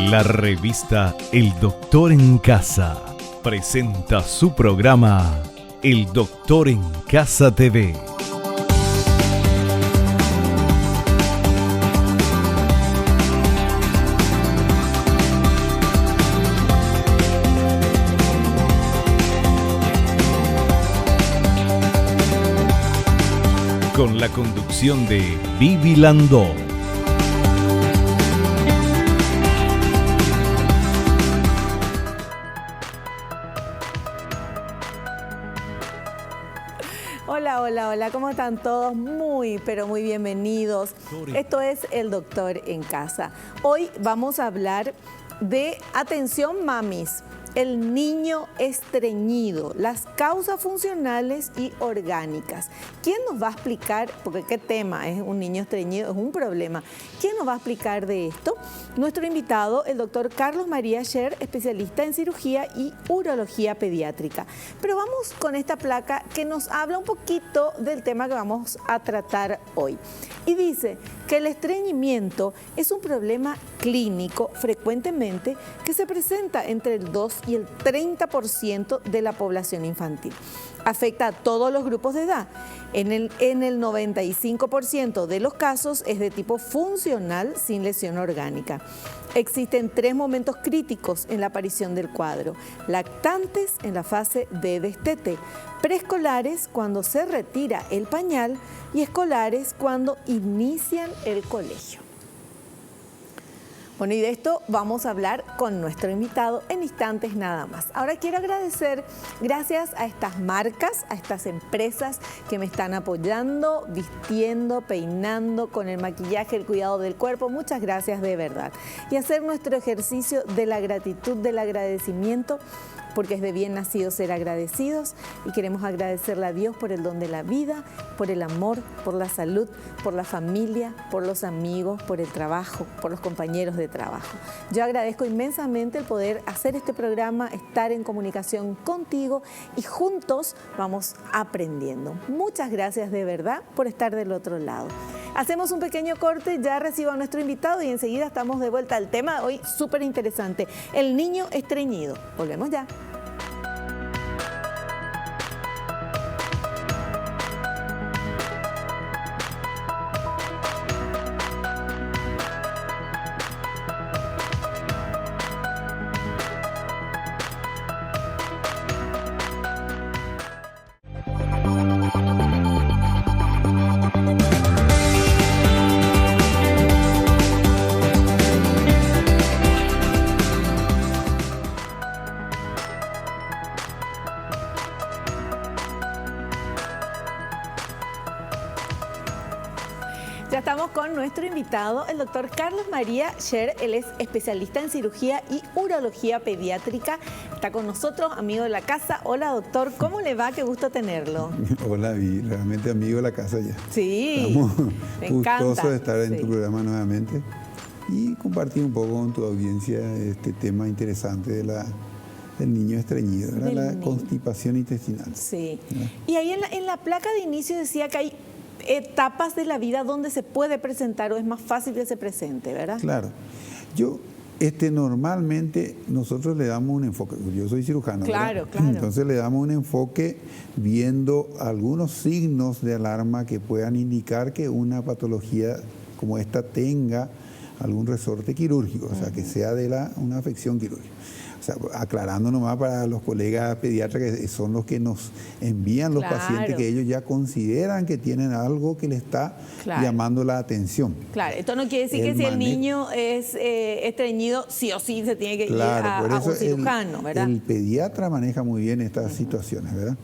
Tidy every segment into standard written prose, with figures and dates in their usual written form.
La revista El Doctor en Casa presenta su programa El Doctor en Casa TV. Con la conducción de Vivi Landó. Hola, ¿cómo están todos? Muy, pero muy bienvenidos. Esto es El Doctor en Casa. Hoy vamos a hablar de, atención mamis, el niño estreñido, las causas funcionales y orgánicas. ¿Quién nos va a explicar? Porque qué tema es un niño estreñido, es un problema. ¿Quién nos va a explicar de esto? Nuestro invitado, el doctor Carlos María Scher, especialista en cirugía y urología pediátrica. Pero vamos con esta placa que nos habla un poquito del tema que vamos a tratar hoy. Y dice que el estreñimiento es un problema clínico frecuentemente que se presenta entre el 2 y el 30% de la población infantil. Afecta a todos los grupos de edad. En el 95% de los casos es de tipo funcional sin lesión orgánica. Existen 3 momentos críticos en la aparición del cuadro: lactantes en la fase de destete, preescolares cuando se retira el pañal y escolares cuando inician el colegio. Bueno, y de esto vamos a hablar con nuestro invitado en instantes nada más. Ahora quiero agradecer, gracias a estas marcas, a estas empresas que me están apoyando, vistiendo, peinando, con el maquillaje, el cuidado del cuerpo. Muchas gracias de verdad. Y hacer nuestro ejercicio de la gratitud, del agradecimiento, porque es de bien nacido ser agradecidos, y queremos agradecerle a Dios por el don de la vida, por el amor, por la salud, por la familia, por los amigos, por el trabajo, por los compañeros de trabajo. Yo agradezco inmensamente el poder hacer este programa, estar en comunicación contigo y juntos vamos aprendiendo. Muchas gracias de verdad por estar del otro lado. Hacemos un pequeño corte, ya recibo a nuestro invitado y enseguida estamos de vuelta al tema de hoy súper interesante, el niño estreñido. Volvemos ya. Ya estamos con nuestro invitado, el doctor Carlos María Scher. Él es especialista en cirugía y urología pediátrica. Está con nosotros, amigo de la casa. Hola, doctor, ¿cómo le va? Qué gusto tenerlo. Hola, Vi, realmente amigo de la casa ya. Sí, estamos me gustosos encanta de estar en tu programa nuevamente y compartir un poco con tu audiencia este tema interesante del niño estreñido, la constipación intestinal. Sí. ¿Verdad? Y ahí en la placa de inicio decía que hay etapas de la vida donde se puede presentar o es más fácil que se presente, ¿verdad? Claro. Normalmente nosotros le damos un enfoque, yo soy cirujano, claro, ¿verdad? Claro. Entonces le damos un enfoque viendo algunos signos de alarma que puedan indicar que una patología como esta tenga algún resorte quirúrgico, o sea, que sea de una afección quirúrgica. O sea, aclarando nomás para los colegas pediatras que son los que nos envían los pacientes que ellos ya consideran que tienen algo que le está llamando la atención. Claro, esto no quiere decir que si el niño es estreñido, sí o sí se tiene que ir a un cirujano, ¿verdad? El pediatra maneja muy bien estas situaciones, ¿verdad?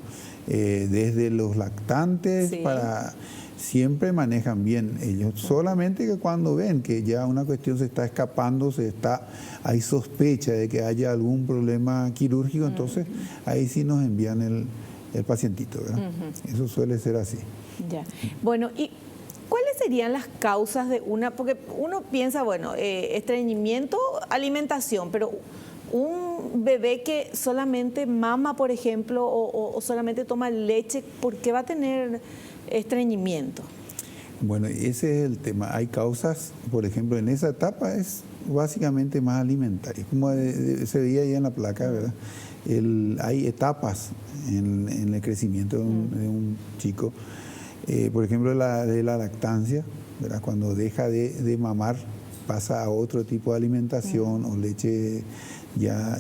Desde los lactantes para... Siempre manejan bien ellos, solamente que cuando ven que ya una cuestión se está escapando, hay sospecha de que haya algún problema quirúrgico, entonces ahí sí nos envían el pacientito, ¿verdad? Eso suele ser así. Ya. Bueno, ¿y cuáles serían las causas de porque uno piensa, bueno, estreñimiento, alimentación, pero un bebé que solamente mama, por ejemplo, o solamente toma leche, ¿por qué va a tener estreñimiento? Bueno, ese es el tema. Hay causas, por ejemplo, en esa etapa es básicamente más alimentarias, como se veía ahí en la placa, ¿verdad? Hay etapas en el crecimiento de un chico. Por ejemplo, de la lactancia, ¿verdad? Cuando deja de mamar, pasa a otro tipo de alimentación o leche ya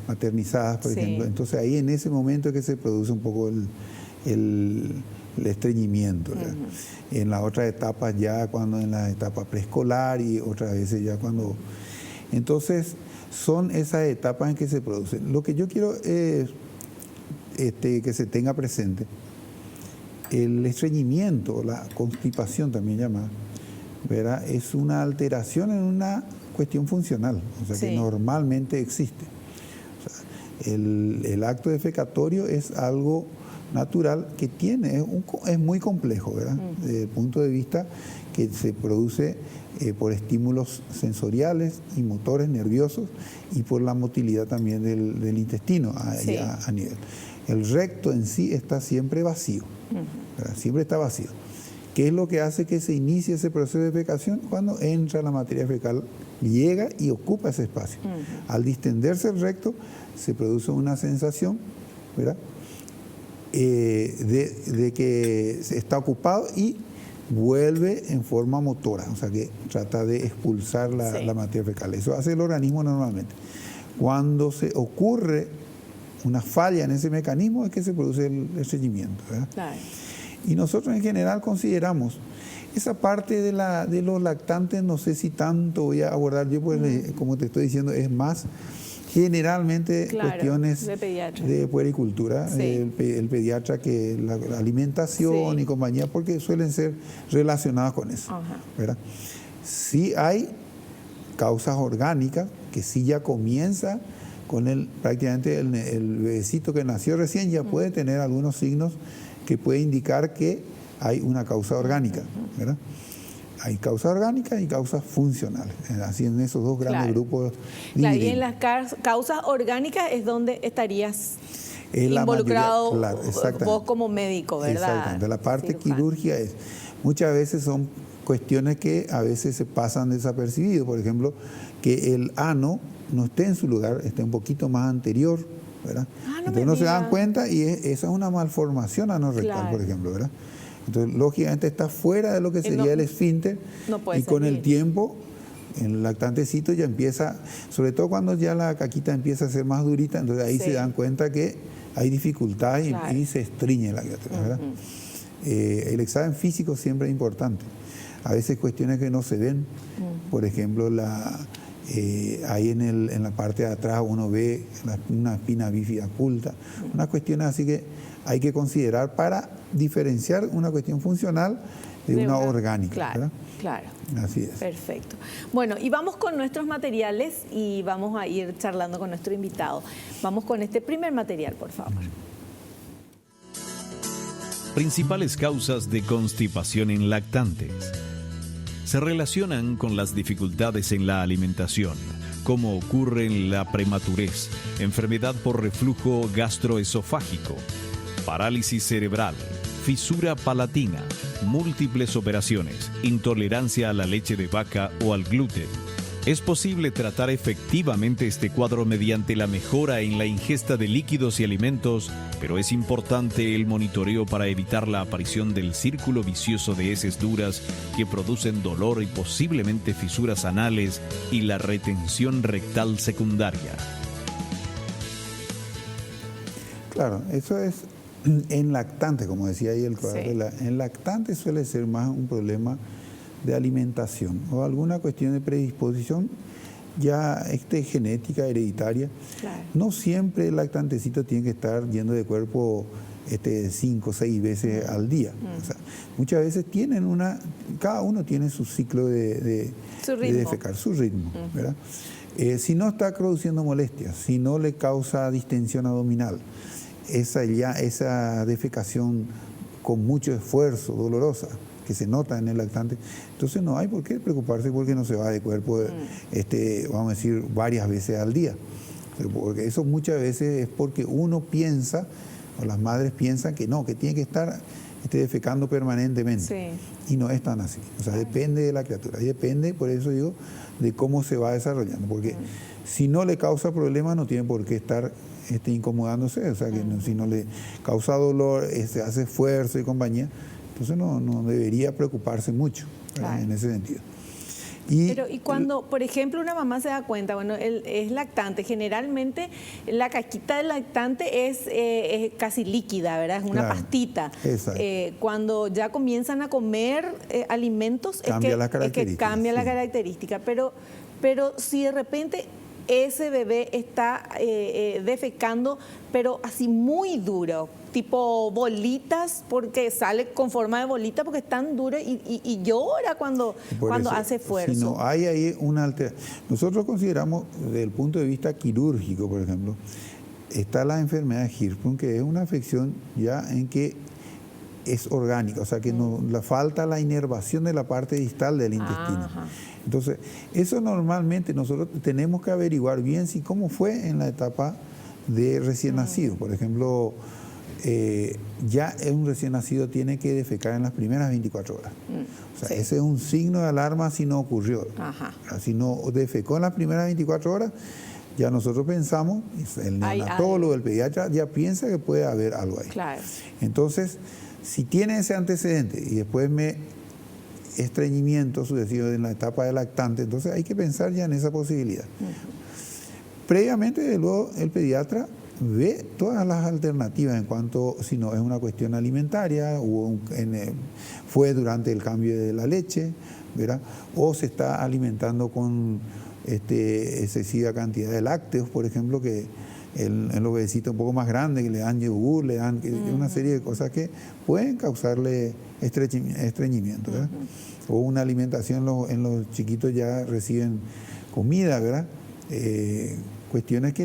maternizadas, por ejemplo. Entonces ahí en ese momento es que se produce un poco el estreñimiento, ¿verdad? En las otras etapas ya cuando en la etapa preescolar y otras veces ya cuando... Entonces son esas etapas en que se producen. Lo que yo quiero es que se tenga presente, el estreñimiento, la constipación también llamada, ¿verdad? Es una alteración en una cuestión funcional, o sea, que normalmente existe. O sea, el acto defecatorio es algo natural que tiene, es muy complejo, ¿verdad? Desde el punto de vista que se produce por estímulos sensoriales y motores nerviosos y por la motilidad también del intestino a nivel. El recto en sí está siempre vacío, ¿verdad? Siempre está vacío. ¿Qué es lo que hace que se inicie ese proceso de defecación? Cuando entra la materia fecal, llega y ocupa ese espacio. Al distenderse el recto, se produce una sensación, ¿verdad? De que está ocupado y vuelve en forma motora, o sea que trata de expulsar la materia fecal. Eso hace el organismo normalmente. Cuando se ocurre una falla en ese mecanismo es que se produce el estreñimiento, ¿verdad? Claro. Y nosotros en general consideramos esa parte de los lactantes, no sé si tanto voy a abordar yo, pues como te estoy diciendo, es más generalmente cuestiones de puericultura, el pediatra, que la alimentación y compañía, porque suelen ser relacionadas con eso, ¿verdad? Sí hay causas orgánicas que sí ya comienza con prácticamente el bebecito que nació recién ya puede tener algunos signos que puede indicar que hay una causa orgánica, ¿verdad? Hay causas orgánicas y causas funcionales, así en esos dos grandes grupos. Claro, y en las causas orgánicas es donde estarías involucrado vos como médico, ¿verdad? Exactamente, la parte quirúrgica muchas veces son cuestiones que a veces se pasan desapercibidos, por ejemplo, que el ano no esté en su lugar, esté un poquito más anterior, ¿verdad? Entonces no se dan cuenta y esa es una malformación anorrectal, por ejemplo, ¿verdad? Entonces, lógicamente está fuera de lo que sería el esfínter y con el tiempo, el lactantecito ya empieza, sobre todo cuando ya la caquita empieza a ser más durita, entonces ahí se dan cuenta que hay dificultades y se estriñe la criatura, ¿verdad? El examen físico siempre es importante. A veces cuestiones que no se ven, por ejemplo, ahí en la parte de atrás uno ve una espina bífida oculta, unas cuestiones así que hay que considerar para diferenciar una cuestión funcional de una orgánica. Claro, ¿verdad? Así es. Perfecto. Bueno, y vamos con nuestros materiales y vamos a ir charlando con nuestro invitado. Vamos con este primer material, por favor. Principales causas de constipación en lactantes. Se relacionan con las dificultades en la alimentación, como ocurre en la prematurez, enfermedad por reflujo gastroesofágico, parálisis cerebral, fisura palatina, múltiples operaciones, intolerancia a la leche de vaca o al gluten. Es posible tratar efectivamente este cuadro mediante la mejora en la ingesta de líquidos y alimentos, pero es importante el monitoreo para evitar la aparición del círculo vicioso de heces duras que producen dolor y posiblemente fisuras anales y la retención rectal secundaria. Claro, eso es en lactante, como decía ahí el cuadro. En lactante suele ser más un problema de alimentación o alguna cuestión de predisposición ya genética, hereditaria. No siempre el lactantecito tiene que estar yendo de cuerpo 5 o 6 veces al día. O sea, muchas veces cada uno tiene su ciclo de defecar, su ritmo, ¿verdad? Si no está produciendo molestias, si no le causa distensión abdominal, esa defecación con mucho esfuerzo, dolorosa, que se nota en el lactante, entonces no hay por qué preocuparse porque no se va de cuerpo, vamos a decir, varias veces al día. Porque eso muchas veces es porque uno piensa, o las madres piensan que no, que tiene que estar esté defecando permanentemente. Sí. Y no es tan así. O sea, depende de la criatura. Y depende, por eso digo, de cómo se va desarrollando. Porque si no le causa problema, no tiene por qué estar incomodándose. O sea, que si no le causa dolor, hace esfuerzo y compañía, entonces no debería preocuparse mucho en ese sentido. Y cuando, por ejemplo, una mamá se da cuenta, bueno, él es lactante, generalmente la caquita del lactante es casi líquida, ¿verdad? Es una pastita. Exacto. Cuando ya comienzan a comer alimentos, cambia la que cambia la característica. Pero si de repente ese bebé está defecando, pero así muy duro, tipo bolitas, porque sale con forma de bolita porque es tan duro y llora cuando hace esfuerzo. Si no hay ahí una alteración. Nosotros consideramos, desde el punto de vista quirúrgico, por ejemplo, está la enfermedad de Hirschsprung, que es una afección ya en que es orgánica, o sea que le falta la inervación de la parte distal del intestino. Ajá. Entonces, eso normalmente nosotros tenemos que averiguar bien si cómo fue en la etapa de recién nacido. Por ejemplo, ya un recién nacido tiene que defecar en las primeras 24 horas. O sea, ese es un signo de alarma si no ocurrió. Ajá. Si no defecó en las primeras 24 horas, ya nosotros pensamos, el neonatólogo, el pediatra, ya piensa que puede haber algo ahí. Claro. Entonces, si tiene ese antecedente y después estreñimiento sucesivo en la etapa de lactante, entonces hay que pensar ya en esa posibilidad. Previamente, de luego, el pediatra ve todas las alternativas en cuanto, si no es una cuestión alimentaria, fue durante el cambio de la leche, ¿verdad? O se está alimentando con excesiva cantidad de lácteos, por ejemplo, que en los bebecitos un poco más grandes, que le dan yogur, le dan una serie de cosas que pueden causarle estreñimiento, ¿verdad? O una alimentación, en los chiquitos ya reciben comida, ¿verdad? Cuestiones que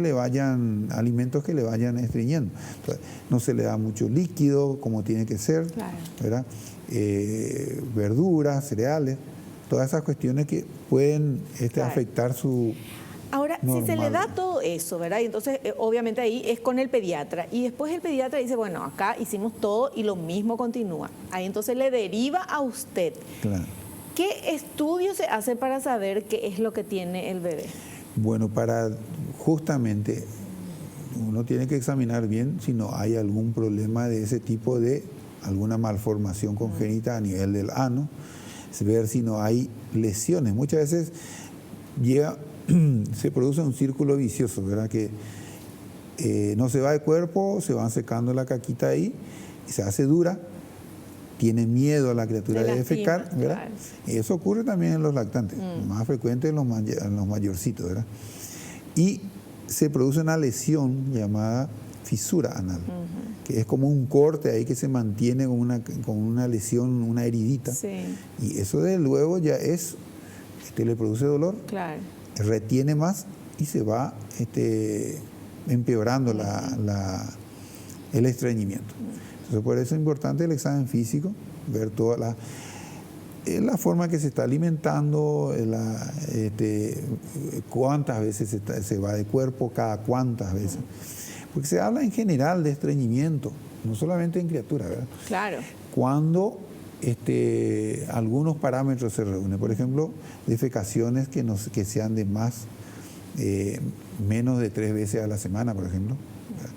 alimentos que le vayan estreñiendo. Entonces, no se le da mucho líquido como tiene que ser, claro, ¿verdad? Verduras, cereales, todas esas cuestiones que pueden claro, afectar su... Ahora, normal. Si se le da todo eso, ¿verdad? Y entonces, obviamente ahí es con el pediatra. Y después el pediatra dice, bueno, acá hicimos todo y lo mismo continúa. Ahí entonces le deriva a usted. Claro. ¿Qué estudio se hace para saber qué es lo que tiene el bebé? Bueno, justamente uno tiene que examinar bien si no hay algún problema de ese tipo, de alguna malformación congénita a nivel del ano, ver si no hay lesiones. Muchas veces se produce un círculo vicioso, ¿verdad? Que no se va de cuerpo, se van secando la caquita ahí y se hace dura, tiene miedo a la criatura de defecar, ¿verdad? Claro. Y eso ocurre también en los lactantes, más frecuente en los mayorcitos, ¿verdad? Y se produce una lesión llamada fisura anal, que es como un corte ahí que se mantiene con una lesión, una heridita. Sí. Y eso de luego ya le produce dolor, claro, retiene más y se va empeorando el estreñimiento. Entonces, por eso es importante el examen físico, ver toda la forma que se está alimentando, cuántas veces se va de cuerpo, cada cuántas veces. Porque se habla en general de estreñimiento, no solamente en criaturas, ¿verdad? Claro. Cuando algunos parámetros se reúnen, por ejemplo, defecaciones que sean de menos de 3 veces a la semana, por ejemplo, ¿verdad?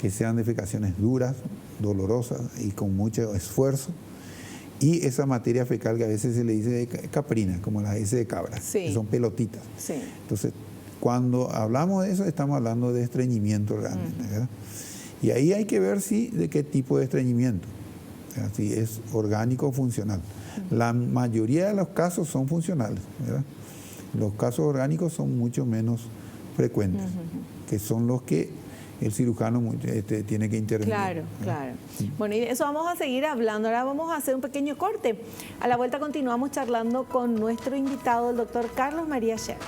Que sean defecaciones duras, dolorosas y con mucho esfuerzo, y esa materia fecal que a veces se le dice de caprina, como las heces de cabra, sí, que son pelotitas. Sí. Entonces, cuando hablamos de eso, estamos hablando de estreñimiento realmente, ¿verdad? Y ahí hay que ver de qué tipo de estreñimiento, ¿verdad? Si es orgánico o funcional. La mayoría de los casos son funcionales, ¿verdad? Los casos orgánicos son mucho menos frecuentes, que son los que el cirujano tiene que intervenir. Claro, claro. Bueno, y de eso vamos a seguir hablando. Ahora vamos a hacer un pequeño corte. A la vuelta continuamos charlando con nuestro invitado, el doctor Carlos María Scher.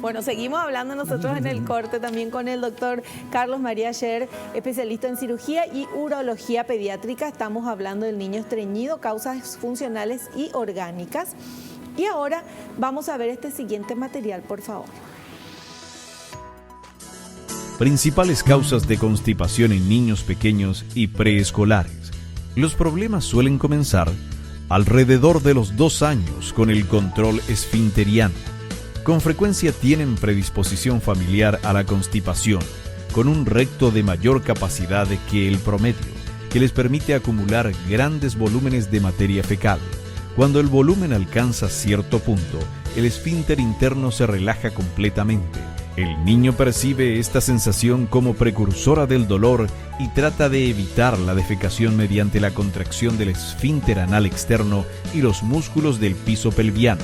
Bueno, seguimos hablando nosotros en el corte también con el doctor Carlos María Scher, especialista en cirugía y urología pediátrica. Estamos hablando del niño estreñido, causas funcionales y orgánicas. Y ahora vamos a ver este siguiente material, por favor. Principales causas de constipación en niños pequeños y preescolares. Los problemas suelen comenzar alrededor de los 2 años con el control esfinteriano. Con frecuencia tienen predisposición familiar a la constipación, con un recto de mayor capacidad que el promedio, que les permite acumular grandes volúmenes de materia fecal. Cuando el volumen alcanza cierto punto, el esfínter interno se relaja completamente. El niño percibe esta sensación como precursora del dolor y trata de evitar la defecación mediante la contracción del esfínter anal externo y los músculos del piso pelviano.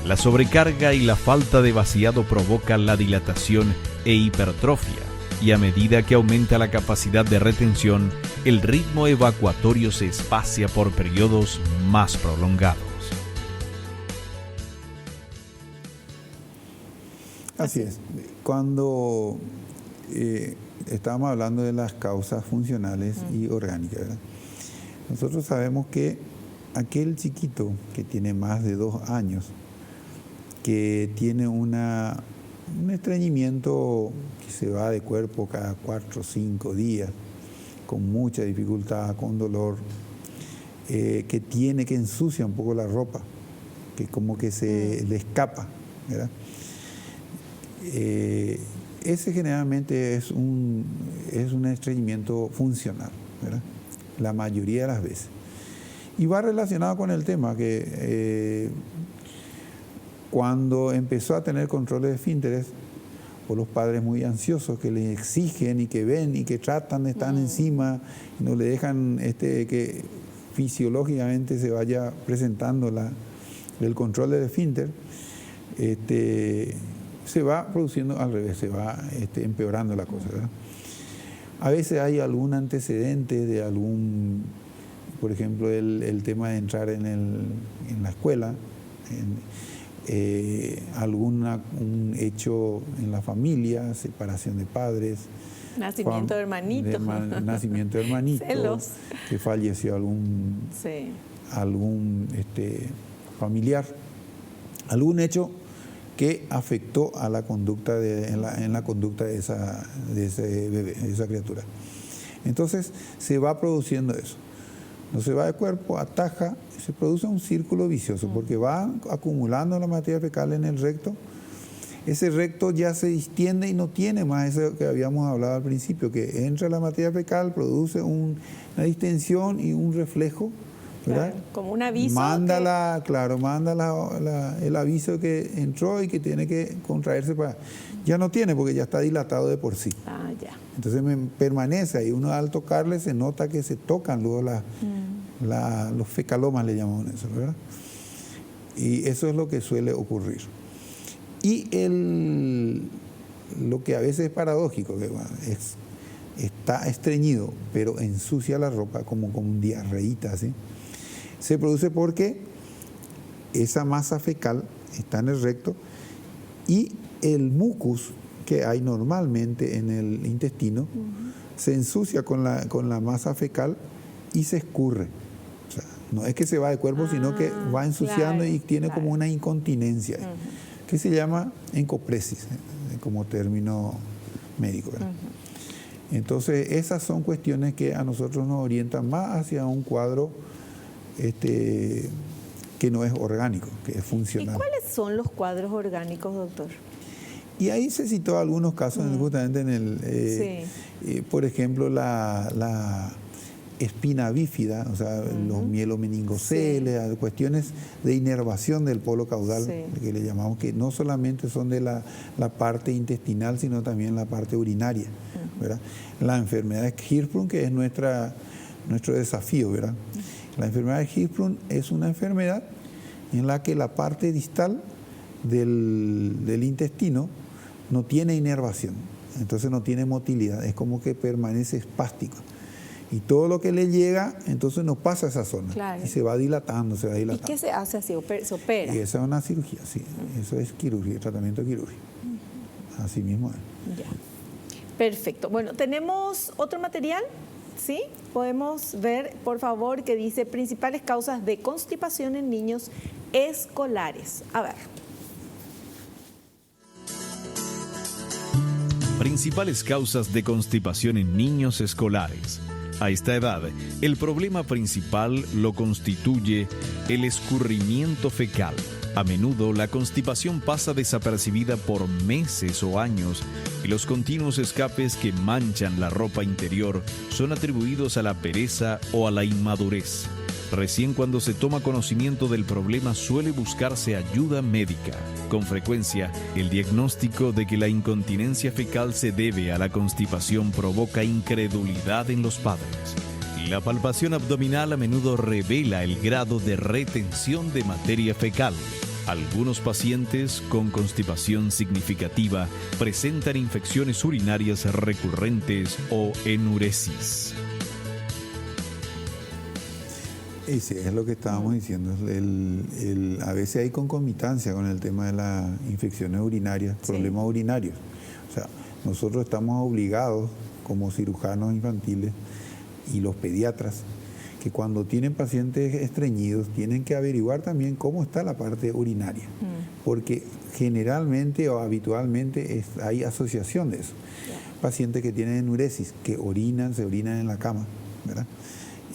La sobrecarga y la falta de vaciado provoca la dilatación e hipertrofia, y a medida que aumenta la capacidad de retención, el ritmo evacuatorio se espacia por periodos más prolongados. Así es. Cuando estábamos hablando de las causas funcionales y orgánicas, ¿verdad? Nosotros sabemos que aquel chiquito que tiene más de 2 años, que tiene un estreñimiento que se va de cuerpo cada 4 o 5 días, con mucha dificultad, con dolor, que ensucia un poco la ropa, que como que se le escapa, ¿verdad? Ese generalmente es un estreñimiento funcional, ¿verdad? La mayoría de las veces. Y va relacionado con el tema que cuando empezó a tener controles de esfínteres, o los padres muy ansiosos que les exigen y que ven y que tratan de estar encima, y no le dejan que fisiológicamente se vaya presentando el control del esfínter, se va produciendo al revés, se va empeorando la cosa, ¿verdad? A veces hay algún antecedente de por ejemplo, el tema de entrar en la escuela, un hecho en la familia, separación de padres, nacimiento de hermanito, nacimiento de hermanito, celos, que falleció algún familiar, algún hecho que afectó a la conducta en la conducta de ese bebé, de esa criatura. Entonces se va produciendo eso. No se va de cuerpo, ataja, se produce un círculo vicioso, porque va acumulando la materia fecal en el recto. Ese recto ya se distiende y no tiene más eso que habíamos hablado al principio, que entra la materia fecal, produce una distensión y un reflejo, ¿verdad? Claro, como un aviso. Manda el aviso que entró y que tiene que contraerse para... Ya no tiene porque ya está dilatado de por sí. Ah, ya. Entonces permanece ahí. Uno al tocarle se nota que se tocan luego los fecalomas, le llamamos eso, ¿verdad? Y eso es lo que suele ocurrir. Y lo que a veces es paradójico, que está estreñido, pero ensucia la ropa como con diarreíta, ¿sí? Se produce porque esa masa fecal está en el recto y el mucus que hay normalmente en el intestino se ensucia con la masa fecal y se escurre. O sea, no es que se va de cuerpo, sino que va ensuciando, y tiene como una incontinencia, que se llama encopresis, como término médico, ¿verdad? Entonces, esas son cuestiones que a nosotros nos orientan más hacia un cuadro que no es orgánico, que es funcional. ¿Y cuáles son los cuadros orgánicos, doctor? Y ahí se citó algunos casos justamente por ejemplo, la espina bífida, o sea, los mielomeningoceles, cuestiones de inervación del polo caudal, que le llamamos, que no solamente son de la parte intestinal, sino también la parte urinaria, ¿verdad? La enfermedad de Hirschsprung, que es nuestro desafío, ¿verdad? La enfermedad de Hirschsprung es una enfermedad en la que la parte distal del intestino no tiene inervación, entonces no tiene motilidad, es como que permanece espástico. Y todo lo que le llega, entonces no pasa a esa zona. Claro. Y se va dilatando, se va dilatando. ¿Y qué se hace así? ¿Se opera? Y esa es una cirugía, sí. Eso es quirúrgica, tratamiento quirúrgico. así mismo es. Ya. Perfecto. Bueno, ¿tenemos otro material? ¿Sí? Podemos ver, por favor, que dice principales causas de constipación en niños escolares. A ver. Principales causas de constipación en niños escolares. A esta edad, el problema principal lo constituye el escurrimiento fecal. A menudo la constipación pasa desapercibida por meses o años y los continuos escapes que manchan la ropa interior son atribuidos a la pereza o a la inmadurez. Recién cuando se toma conocimiento del problema suele buscarse ayuda médica. Con frecuencia, el diagnóstico de que la incontinencia fecal se debe a la constipación provoca incredulidad en los padres. La palpación abdominal a menudo revela el grado de retención de materia fecal. Algunos pacientes con constipación significativa presentan infecciones urinarias recurrentes o enuresis. Ese es lo que estábamos diciendo. A veces hay concomitancia con el tema de las infecciones urinarias, problemas urinarios. O sea, nosotros estamos obligados como cirujanos infantiles y los pediatras que cuando tienen pacientes estreñidos tienen que averiguar también cómo está la parte urinaria, porque generalmente o habitualmente hay asociación de eso. Pacientes que tienen enuresis, que se orinan en la cama, ¿verdad?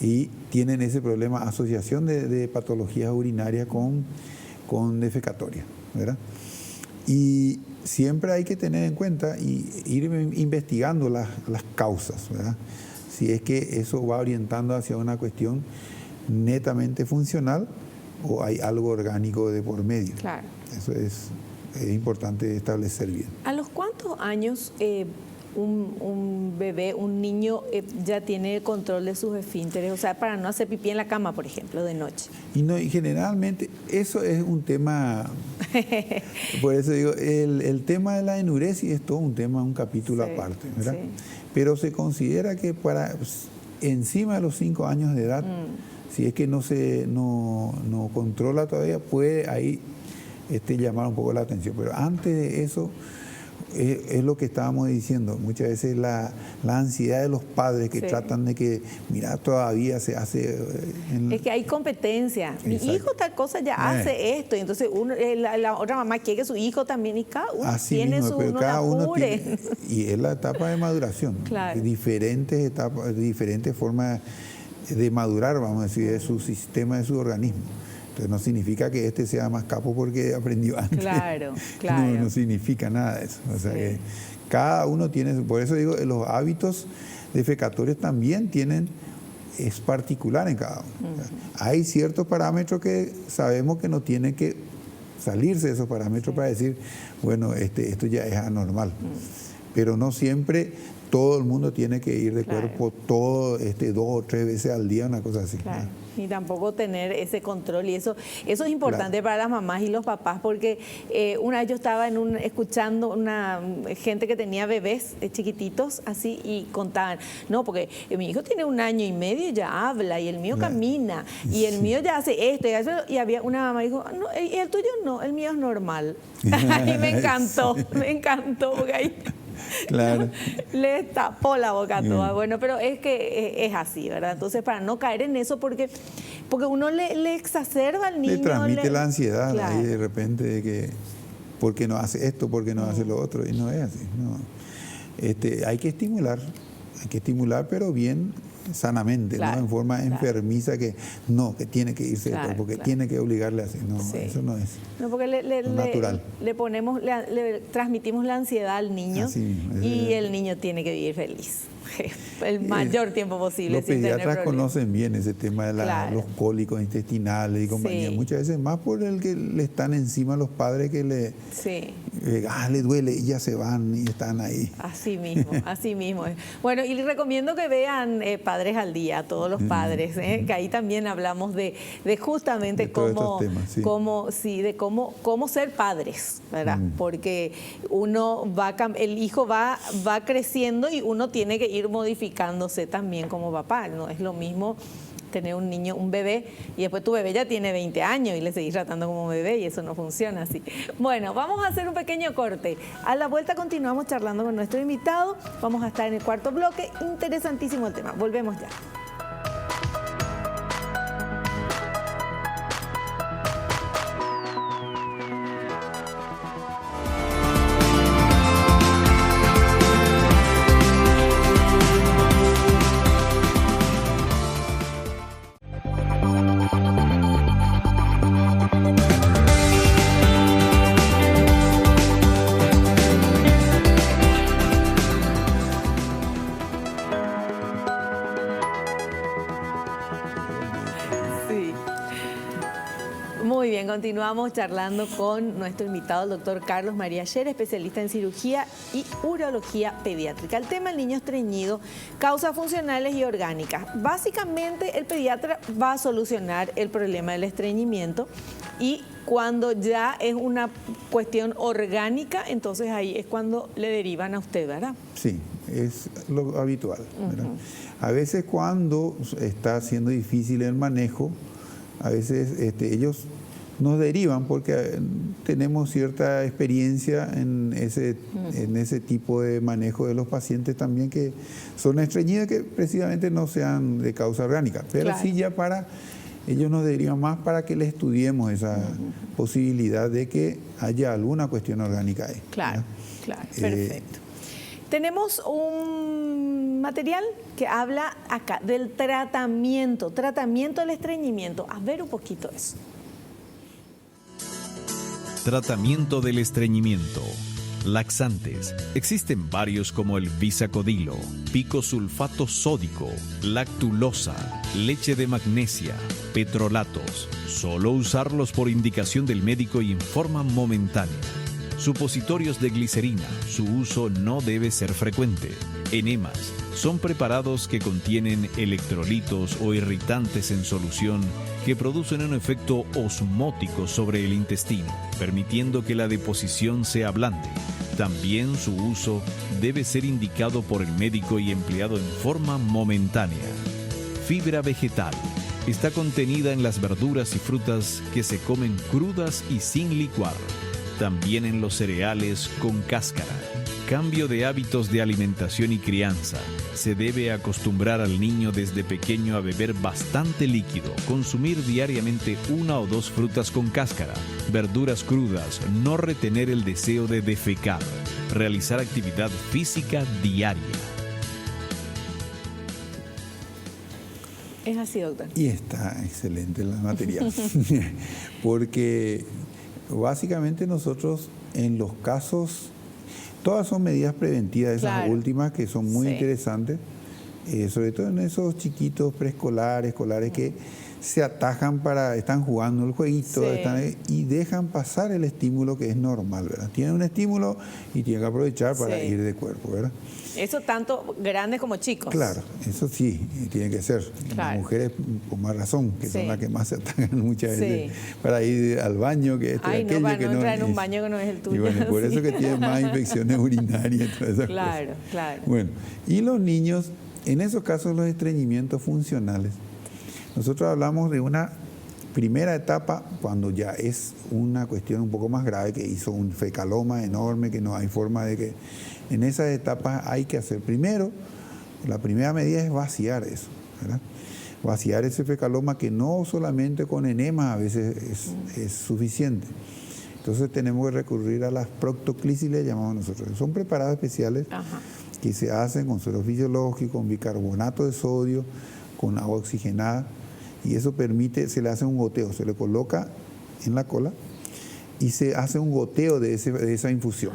Y tienen ese problema, asociación de patologías urinarias con defecatoria, ¿verdad? Y siempre hay que tener en cuenta y ir investigando las causas, ¿verdad? Si es que eso va orientando hacia una cuestión netamente funcional o hay algo orgánico de por medio. Claro. Eso es importante establecer bien. ¿A los cuántos años un bebé, un niño ya tiene control de sus esfínteres? O sea, para no hacer pipí en la cama, por ejemplo, de noche. Y generalmente eso es un tema, por eso digo, el tema de la enuresis es todo un tema, un capítulo aparte, ¿verdad? Sí. Pero se considera que encima de los 5 años de edad, si es que no controla todavía, puede ahí llamar un poco la atención. Pero antes de eso, es lo que estábamos diciendo, muchas veces la ansiedad de los padres que tratan de que, mira, todavía se hace... Es que hay competencia. Mi hijo tal cosa ya hace esto, y entonces la otra mamá quiere que su hijo también, y cada uno tiene mismo, su... pero cada uno tiene, y es la etapa de maduración, claro. Diferentes etapas, diferentes formas de madurar, vamos a decir, de su sistema, de su organismo. Entonces no significa que sea más capo porque aprendió antes. Claro. No significa nada de eso. O sea que cada uno tiene, por eso digo, los hábitos defecatorios también es particular en cada uno. O sea, hay ciertos parámetros que sabemos que no tienen que salirse de esos parámetros para decir, bueno, esto ya es anormal. Pero no siempre todo el mundo tiene que ir de cuerpo todo 2 o 3 veces al día, una cosa así. Claro. Y tampoco tener ese control, y eso es importante para las mamás y los papás, porque una vez yo estaba escuchando una gente que tenía bebés chiquititos así y contaban, no, porque mi hijo tiene 1 año y medio y ya habla, y el mío camina, y el mío ya hace esto y eso, y había una mamá que dijo, no, y el tuyo no, el mío es normal. Y me encantó, porque ahí... Claro. Le tapó la boca toda. Bueno, pero es que es así, ¿verdad? Entonces, para no caer en eso, porque uno le exacerba al niño. Le transmite la ansiedad, claro. Ahí de repente de que, ¿por qué no hace esto? ¿Por qué no hace lo otro? Y no es así. No. Hay que estimular, pero bien sanamente, ¿no? En forma enfermiza que tiene que irse, porque tiene que obligarle así. No, eso no es. No, porque natural. Le transmitimos la ansiedad al niño, y el niño tiene que vivir feliz el mayor tiempo posible. Los pediatras conocen bien ese tema de los cólicos intestinales y compañía. Muchas veces más por el que le están encima los padres que le duele y ya se van y están ahí. Así mismo. Bueno, y les recomiendo que vean Padres al Día, todos los padres, que ahí también hablamos de justamente cómo ser padres, ¿verdad? Porque el hijo va creciendo y uno tiene que ir modificándose también como papá. No es lo mismo tener un niño, un bebé, y después tu bebé ya tiene 20 años y le seguís tratando como bebé y eso no funciona así. Bueno, vamos a hacer un pequeño corte. A la vuelta continuamos charlando con nuestro invitado. Vamos a estar en el cuarto bloque. Interesantísimo el tema. Volvemos ya. Continuamos charlando con nuestro invitado, el doctor Carlos María Scher, especialista en cirugía y urología pediátrica. El tema del niño estreñido, causas funcionales y orgánicas. Básicamente, el pediatra va a solucionar el problema del estreñimiento y cuando ya es una cuestión orgánica, entonces ahí es cuando le derivan a usted, ¿verdad? Sí, es lo habitual, ¿verdad? A veces cuando está siendo difícil el manejo, a veces ellos nos derivan porque tenemos cierta experiencia en ese tipo de manejo de los pacientes también que son estreñidos, que precisamente no sean de causa orgánica, pero claro, sí ya ellos nos derivan más para que le estudiemos esa posibilidad de que haya alguna cuestión orgánica ahí. Claro, claro, perfecto. Tenemos un material que habla acá del tratamiento del estreñimiento. A ver un poquito eso. Tratamiento del estreñimiento. Laxantes. Existen varios como el bisacodilo, picosulfato sódico, lactulosa, leche de magnesia, petrolatos. Solo usarlos por indicación del médico y en forma momentánea. Supositorios de glicerina. Su uso no debe ser frecuente. Enemas. Son preparados que contienen electrolitos o irritantes en solución que producen un efecto osmótico sobre el intestino, permitiendo que la deposición se ablande. También su uso debe ser indicado por el médico y empleado en forma momentánea. Fibra vegetal. Está contenida en las verduras y frutas que se comen crudas y sin licuar. También en los cereales con cáscara. Cambio de hábitos de alimentación y crianza. Se debe acostumbrar al niño desde pequeño a beber bastante líquido, consumir diariamente 1 o 2 frutas con cáscara, verduras crudas, no retener el deseo de defecar, realizar actividad física diaria. Es así, doctor. Y está excelente la materia, porque básicamente nosotros en los casos, todas son medidas preventivas, esas claro, últimas que son muy interesantes, sobre todo en esos chiquitos preescolares, escolares que se atajan están jugando el jueguito y dejan pasar el estímulo que es normal, ¿verdad? Tienen un estímulo y tienen que aprovechar para ir de cuerpo, ¿verdad? Eso tanto grandes como chicos. Claro, eso sí, tiene que ser. Claro. Las mujeres con más razón, que son las que más se atacan muchas veces para ir al baño, que esto y aquello. Para que no entrar en un baño que no es el tuyo. Y bueno, por eso que tienen más infecciones urinarias y todas esas cosas. Claro. Bueno, y los niños, en esos casos los estreñimientos funcionales, nosotros hablamos de una primera etapa cuando ya es una cuestión un poco más grave, que hizo un fecaloma enorme, que no hay forma de que... En esas etapas hay que hacer primero, la primera medida es vaciar eso, ¿verdad? Vaciar ese fecaloma, que no solamente con enemas a veces es suficiente. Entonces tenemos que recurrir a las proctoclisis, le llamamos nosotros. Son preparados especiales que se hacen con suero fisiológico, con bicarbonato de sodio, con agua oxigenada, y eso permite, se le hace un goteo, se le coloca en la cola y se hace un goteo de esa infusión.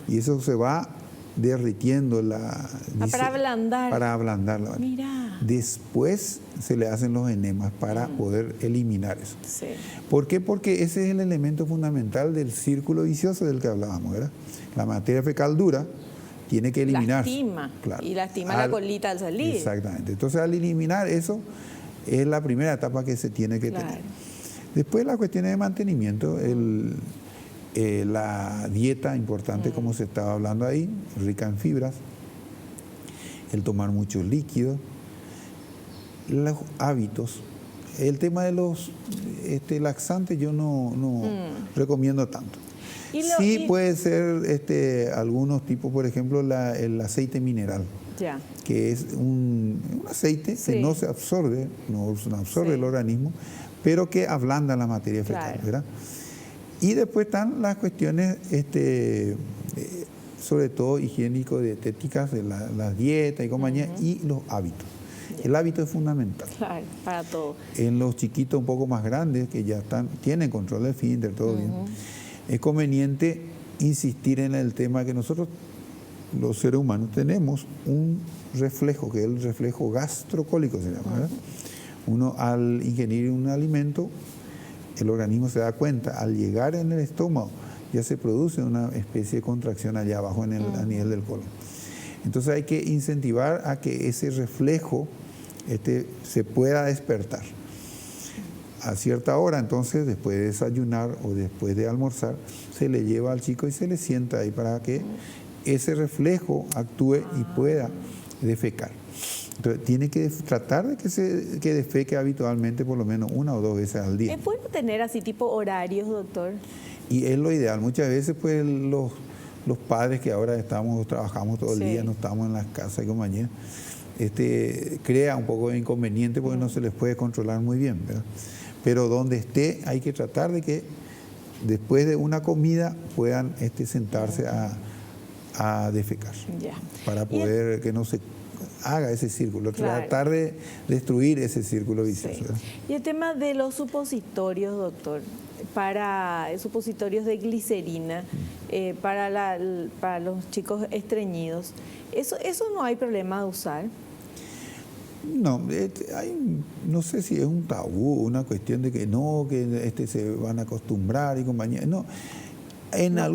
Y eso se va derritiendo para ablandar. Para ablandarla. Mira. Después se le hacen los enemas para poder eliminar eso. Sí. ¿Por qué? Porque ese es el elemento fundamental del círculo vicioso del que hablábamos, ¿verdad? La materia fecal dura tiene que eliminar. Lastima. Claro. Y lastima la colita al salir. Exactamente. Entonces, al eliminar eso, es la primera etapa que se tiene que tener. Después, las cuestiones de mantenimiento, la dieta importante, como se estaba hablando ahí, rica en fibras, el tomar mucho líquido, los hábitos. El tema de los laxantes yo no recomiendo tanto. Sí puede ser algunos tipos, por ejemplo, el aceite mineral, que es un aceite que no se absorbe, no absorbe el organismo, pero que ablanda la materia fecal, ¿verdad? Y después están las cuestiones, sobre todo higiénico-dietéticas, de las dietas y compañía, y los hábitos. El hábito es fundamental. Claro, para todo. En los chiquitos un poco más grandes, que ya tienen control del esfínter, todo bien, es conveniente insistir en el tema que nosotros, los seres humanos, tenemos un reflejo, que es el reflejo gastrocólico, se llama, ¿verdad? Uno, al ingerir un alimento, el organismo se da cuenta, al llegar en el estómago, ya se produce una especie de contracción allá abajo a nivel del colon. Entonces hay que incentivar a que ese reflejo se pueda despertar. A cierta hora, entonces, después de desayunar o después de almorzar, se le lleva al chico y se le sienta ahí para que ese reflejo actúe y pueda defecar. Entonces, tiene que tratar de que defeque habitualmente por lo menos 1 o 2 veces al día. ¿Es bueno tener así tipo horarios, doctor? Y es lo ideal. Muchas veces, pues, los padres que ahora trabajamos todo el día, no estamos en las casas y compañía, crea un poco de inconveniente porque no se les puede controlar muy bien, ¿verdad? Pero donde esté hay que tratar de que después de una comida puedan sentarse a defecar, para poder que no se haga ese círculo, tratar de destruir ese círculo vicioso. Y el tema de los supositorios, doctor, para supositorios de glicerina, para los chicos estreñidos, ¿eso no hay problema de usar? No, no sé si es un tabú, una cuestión de que no, que se van a acostumbrar y compañía. No,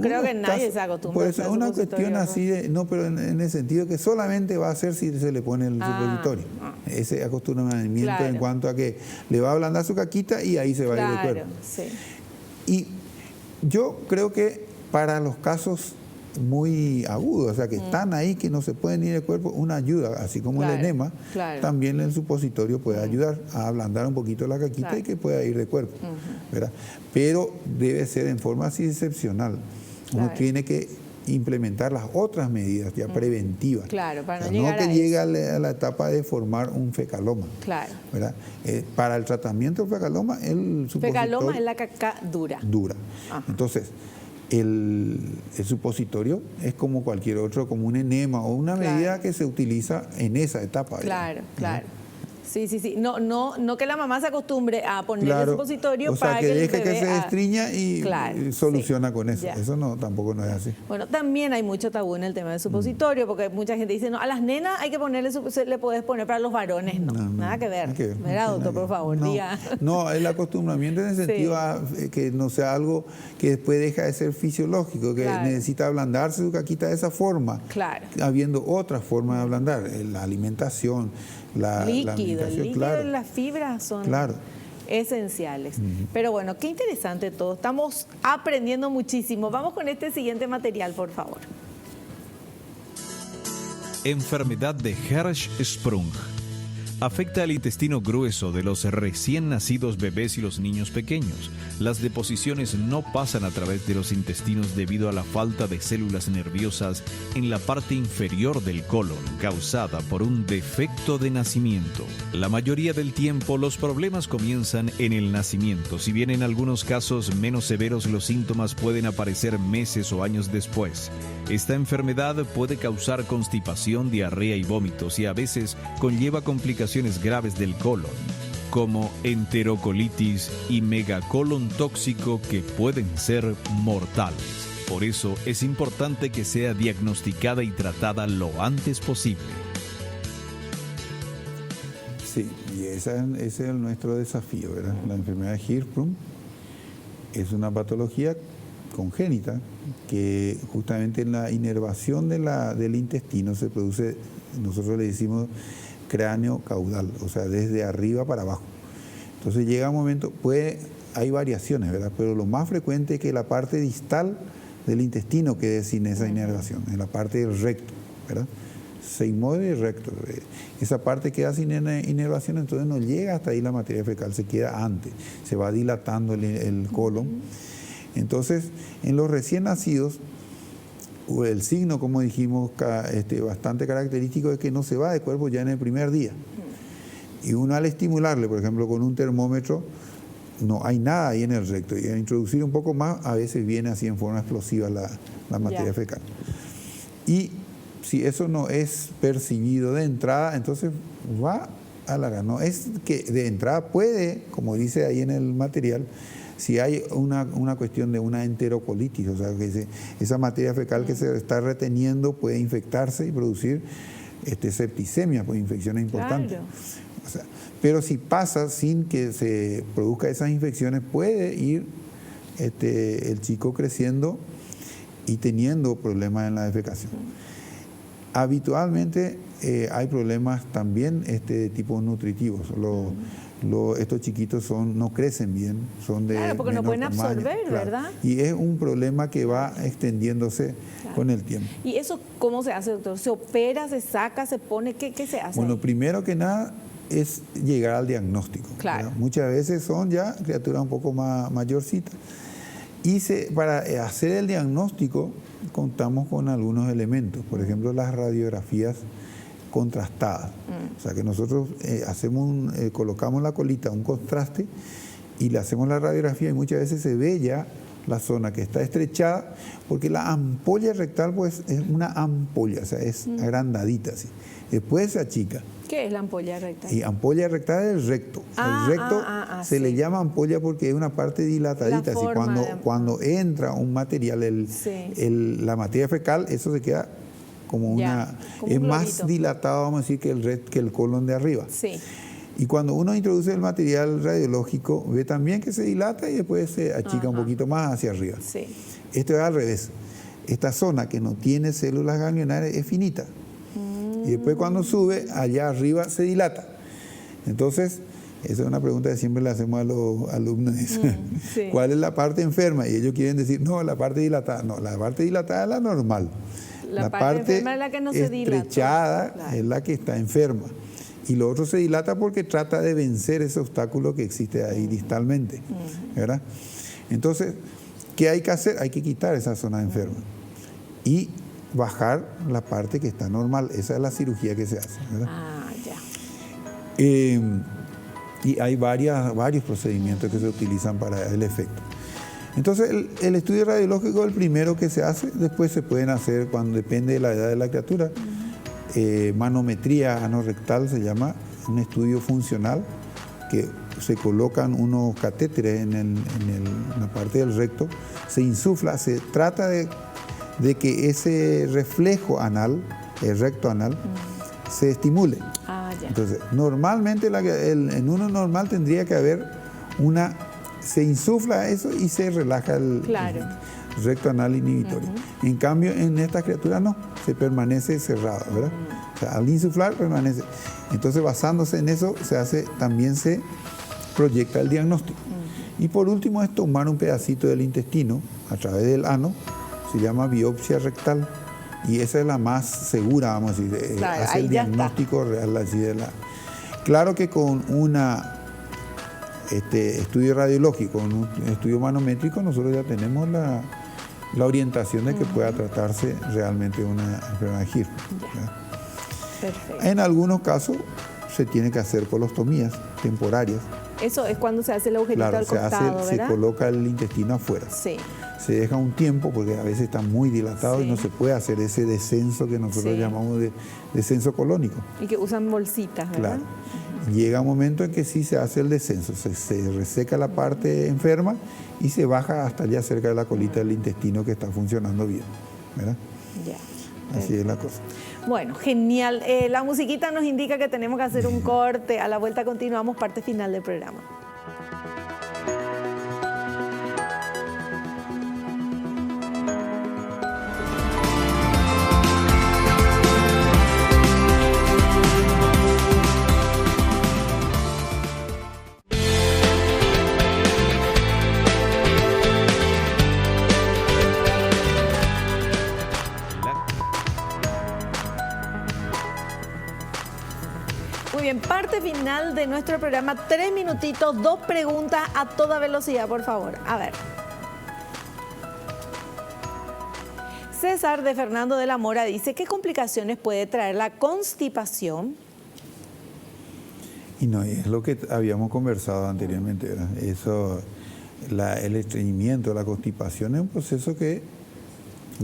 creo que nadie se acostumbra. Pues es una cuestión así pero en el sentido que solamente va a ser si se le pone el supositorio. Ese acostumbramiento en cuanto a que le va a ablandar su caquita y ahí se va a ir el cuerpo. Y yo creo que para los casos muy agudos, o sea, que están ahí, que no se pueden ir del cuerpo, una ayuda, así como el enema, también el supositorio puede ayudar a ablandar un poquito la caquita y que pueda ir de cuerpo, ¿verdad? Pero debe ser en forma así excepcional. Uno tiene que implementar las otras medidas ya preventivas. Para no llegar que llegue a la etapa de formar un fecaloma. ¿Verdad? Para el tratamiento del fecaloma, el supositorio... Fecaloma es la caca dura. Entonces, el supositorio es como cualquier otro, como un enema o una medida que se utiliza en esa etapa. Claro. Sí. No que la mamá se acostumbre a poner el supositorio para que deje que se destriña y soluciona con eso. Eso tampoco no es así. Bueno, también hay mucho tabú en el tema del supositorio, porque mucha gente dice, no, a las nenas hay que ponerle, le puedes poner, para los varones nada que ver. ¿Verdad, doctor? Por favor, diga. No, el acostumbramiento en el sentido que no sea algo que después deja de ser fisiológico, que necesita ablandarse su caquita de esa forma, habiendo otras formas de ablandar, la alimentación, el líquido y las fibras son esenciales. Pero bueno, qué interesante todo. Estamos aprendiendo muchísimo. Vamos con este siguiente material, por favor. Enfermedad de Hirschsprung. Afecta al intestino grueso de los recién nacidos bebés y los niños pequeños. Las deposiciones no pasan a través de los intestinos debido a la falta de células nerviosas en la parte inferior del colon, causada por un defecto de nacimiento. La mayoría del tiempo los problemas comienzan en el nacimiento, si bien en algunos casos menos severos los síntomas pueden aparecer meses o años después. Esta enfermedad puede causar constipación, diarrea y vómitos y a veces conlleva complicaciones graves del colon, como enterocolitis y megacolon tóxico que pueden ser mortales. Por eso es importante que sea diagnosticada y tratada lo antes posible. Sí, y ese es nuestro desafío, ¿verdad? La enfermedad de Hirschsprung es una patología congénita que justamente en la inervación del intestino se produce, nosotros le decimos cráneo caudal, o sea, desde arriba para abajo. Entonces llega un momento, hay variaciones, ¿verdad? Pero lo más frecuente es que la parte distal del intestino quede sin esa inervación, en la parte del recto, ¿verdad? sigmoide y recto. Esa parte queda sin inervación, entonces no llega hasta ahí la materia fecal, se queda antes, se va dilatando el colon. Entonces, en los recién nacidos, el signo, como dijimos, bastante característico es que no se va de cuerpo ya en el primer día. Y uno al estimularle, por ejemplo, con un termómetro, no hay nada ahí en el recto. Y al introducir un poco más, a veces viene así en forma explosiva la materia fecal. Y si eso no es percibido de entrada, entonces va a la... No es que de entrada puede, como dice ahí en el material, si hay una cuestión de una enterocolitis, o sea, que esa materia fecal que se está reteniendo puede infectarse y producir septicemia, pues infecciones importantes. Claro. O sea, pero si pasa sin que se produzca esas infecciones, puede ir el chico creciendo y teniendo problemas en la defecación. Habitualmente hay problemas también de tipo nutritivos. Estos chiquitos no crecen bien, son de claro, porque no pueden tamaño, absorber, claro. ¿Verdad? Y es un problema que va extendiéndose con el tiempo. ¿Y eso cómo se hace, doctor? ¿Se opera, se saca, se pone? ¿Qué se hace? Bueno, ahí? Primero que nada es llegar al diagnóstico. Claro. ¿Verdad? Muchas veces son ya criaturas un poco más mayorcitas. Y para hacer el diagnóstico contamos con algunos elementos, por ejemplo las radiografías contrastadas. O sea que nosotros colocamos en la colita un contraste y le hacemos la radiografía y muchas veces se ve ya la zona que está estrechada, porque la ampolla rectal pues es una ampolla, o sea, es agrandadita así. Después se achica. ¿Qué es la ampolla rectal? Y ampolla rectal es el recto. El recto se le llama ampolla porque es una parte dilatadita. Así, cuando entra un material, la materia fecal, eso se queda como es más dilatado, vamos a decir, que el colon de arriba. Sí. Y cuando uno introduce el material radiológico, ve también que se dilata y después se achica un poquito más hacia arriba. Sí. Esto es al revés. Esta zona que no tiene células ganglionares es finita. Y después cuando sube, allá arriba se dilata. Entonces, esa es una pregunta que siempre le hacemos a los alumnos. Sí. ¿Cuál es la parte enferma? Y ellos quieren decir, no, la parte dilatada. No, la parte dilatada es la normal. La parte enferma es la que no se dilata. Estrechada es la que está enferma. Y lo otro se dilata porque trata de vencer ese obstáculo que existe ahí distalmente. ¿Verdad? Entonces, ¿qué hay que hacer? Hay que quitar esa zona enferma. Y bajar la parte que está normal. Esa es la cirugía que se hace, ¿verdad? Ya. Y hay varios procedimientos que se utilizan para el efecto. Entonces, el estudio radiológico es el primero que se hace. Después se pueden hacer, cuando depende de la edad de la criatura, manometría anorrectal se llama, un estudio funcional que se colocan unos catéteres en la parte del recto, se insufla, se trata de que ese reflejo anal, el recto anal, se estimule. Ya. Entonces, normalmente en uno normal tendría que haber se insufla eso y se relaja el recto anal inhibitorio. En cambio, en estas criaturas no, se permanece cerrado, ¿verdad? O sea, al insuflar permanece. Entonces, basándose en eso, también se proyecta el diagnóstico. Y por último es tomar un pedacito del intestino a través del ano, se llama biopsia rectal, y esa es la más segura, vamos a decir, hace el diagnóstico real así de la... Claro que con estudio radiológico, un estudio manométrico, nosotros ya tenemos la orientación de que pueda tratarse realmente una enfermedad de Hirschsprung. Perfecto. En algunos casos se tiene que hacer colostomías temporarias. Eso es cuando se hace el agujerito al costado, ¿verdad? Se coloca el intestino afuera. Sí. Se deja un tiempo porque a veces está muy dilatado y no se puede hacer ese descenso que nosotros llamamos de descenso colónico. Y que usan bolsitas, ¿verdad? Claro. Llega un momento en que sí se hace el descenso, se reseca la parte enferma y se baja hasta allá cerca de la colita del intestino que está funcionando bien, ¿verdad? Ya. Así es la cosa. Bueno, genial. La musiquita nos indica que tenemos que hacer un corte. A la vuelta continuamos, parte final del programa. parte final de nuestro programa. 3 minutitos, 2 preguntas a toda velocidad, por favor. A ver. César de Fernando de la Mora dice, ¿qué complicaciones puede traer la constipación? Y no, es lo que habíamos conversado anteriormente, ¿verdad? Eso, el estreñimiento, la constipación es un proceso que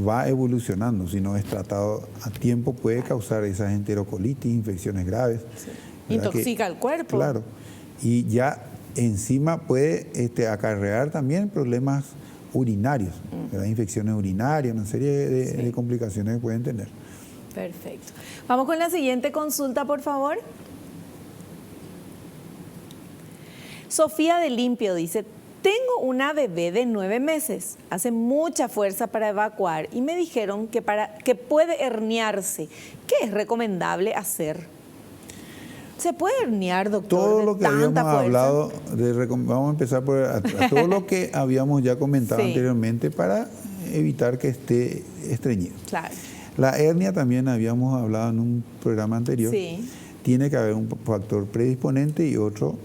va evolucionando. Si no es tratado a tiempo, puede causar esas enterocolitis, infecciones graves. Sí. Intoxica el cuerpo. Claro. Y ya encima puede acarrear también problemas urinarios, ¿verdad? Infecciones urinarias, una serie de complicaciones que pueden tener. Perfecto. Vamos con la siguiente consulta, por favor. Sofía de Limpio dice, tengo una bebé de 9 meses, hace mucha fuerza para evacuar y me dijeron que puede herniarse. ¿Qué es recomendable hacer? ¿Se puede herniar, doctor? Todo lo que habíamos hablado, vamos a empezar por todo lo que habíamos ya comentado anteriormente para evitar que esté estreñido. Claro. La hernia también habíamos hablado en un programa anterior. Sí. Tiene que haber un factor predisponente y otro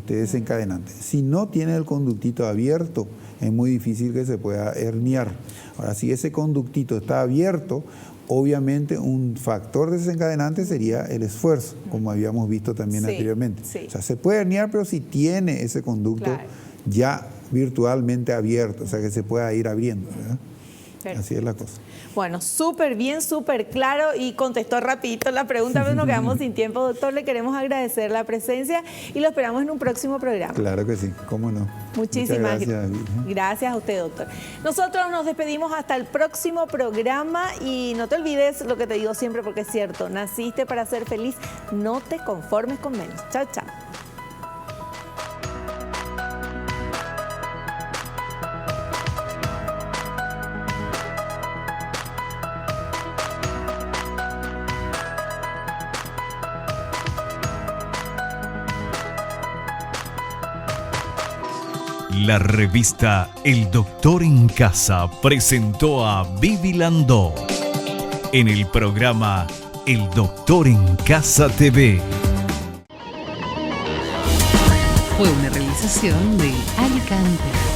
desencadenante. Si no tiene el conductito abierto, es muy difícil que se pueda herniar. Ahora, si ese conductito está abierto, obviamente un factor desencadenante sería el esfuerzo, como habíamos visto también anteriormente. Sí. O sea, se puede herniar, pero si tiene ese conducto ya virtualmente abierto, o sea, que se pueda ir abriendo, ¿verdad? Así es la cosa. Bueno, súper bien, súper claro y contestó rapidito la pregunta, pero nos quedamos sin tiempo, doctor. Le queremos agradecer la presencia y lo esperamos en un próximo programa. Claro que sí, cómo no. Muchísimas gracias a usted, doctor. Nosotros nos despedimos hasta el próximo programa y no te olvides lo que te digo siempre porque es cierto, naciste para ser feliz, no te conformes con menos. Chao, chao. La revista El Doctor en Casa presentó a Vivi Landó en el programa El Doctor en Casa TV. Fue una realización de Alicante.